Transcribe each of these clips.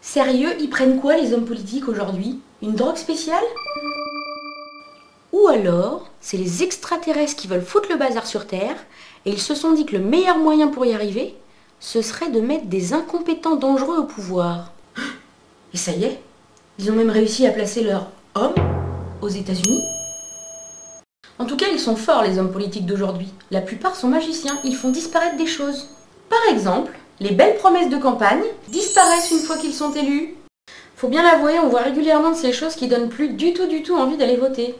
Sérieux, ils prennent quoi les hommes politiques aujourd'hui? Une drogue spéciale? Ou alors, c'est les extraterrestres qui veulent foutre le bazar sur Terre, et ils se sont dit que le meilleur moyen pour y arriver, ce serait de mettre des incompétents dangereux au pouvoir. Et ça y est, ils ont même réussi à placer leur homme aux États-Unis. En tout cas, ils sont forts les hommes politiques d'aujourd'hui. La plupart sont magiciens, ils font disparaître des choses. Par exemple, les belles promesses de campagne disparaissent une fois qu'ils sont élus. Faut bien l'avouer, on voit régulièrement de ces choses qui donnent plus du tout envie d'aller voter.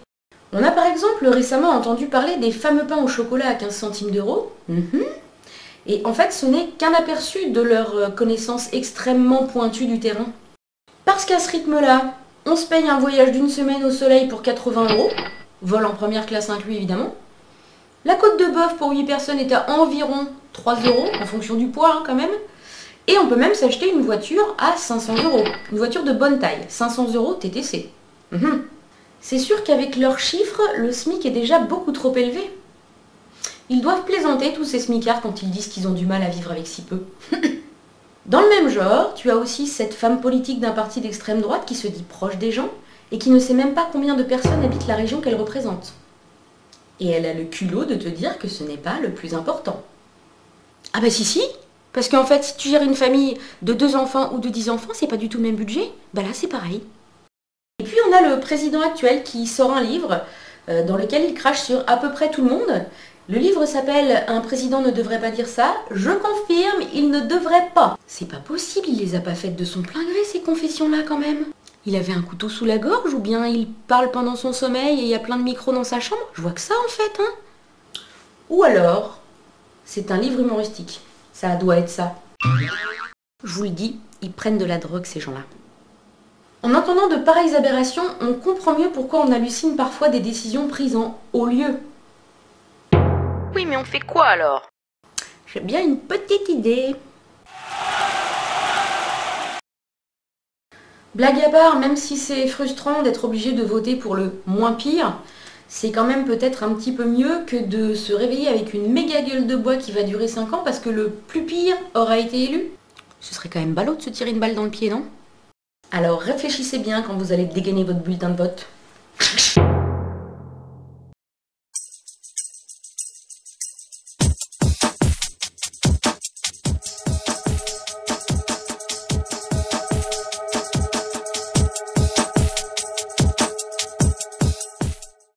On a par exemple récemment entendu parler des fameux pains au chocolat à 15 centimes d'euros. Et en fait, ce n'est qu'un aperçu de leur connaissance extrêmement pointue du terrain. Parce qu'à ce rythme-là, on se paye un voyage d'une semaine au soleil pour 80 €, vol en première classe inclus évidemment. La côte de bœuf pour 8 personnes est à environ 3 €, en fonction du poids quand même. Et on peut même s'acheter une voiture à 500 €. Une voiture de bonne taille, 500 € TTC. C'est sûr qu'avec leurs chiffres, le SMIC est déjà beaucoup trop élevé. Ils doivent plaisanter tous ces smicards quand ils disent qu'ils ont du mal à vivre avec si peu. Dans le même genre, tu as aussi cette femme politique d'un parti d'extrême droite qui se dit proche des gens et qui ne sait même pas combien de personnes habitent la région qu'elle représente. Et elle a le culot de te dire que ce n'est pas le plus important. Ah bah si, parce qu'en fait, si tu gères une famille de 2 enfants ou de 10 enfants, c'est pas du tout le même budget. Bah là, c'est pareil. Et puis on a le président actuel qui sort un livre dans lequel il crache sur à peu près tout le monde. Le livre s'appelle « Un président ne devrait pas dire ça ». Je confirme, il ne devrait pas. C'est pas possible, il les a pas faites de son plein gré ces confessions-là quand même. Il avait un couteau sous la gorge ou bien il parle pendant son sommeil et il y a plein de micros dans sa chambre? Je vois que ça en fait, hein. Ou alors, c'est un livre humoristique. Ça doit être ça. Je vous le dis, ils prennent de la drogue ces gens-là. En entendant de pareilles aberrations, on comprend mieux pourquoi on hallucine parfois des décisions prises en haut lieu. Oui, mais on fait quoi alors? J'ai bien une petite idée. Blague à part, même si c'est frustrant d'être obligé de voter pour le moins pire, c'est quand même peut-être un petit peu mieux que de se réveiller avec une méga gueule de bois qui va durer 5 ans parce que le plus pire aura été élu. Ce serait quand même ballot de se tirer une balle dans le pied, non? Alors réfléchissez bien quand vous allez dégainer votre bulletin de vote.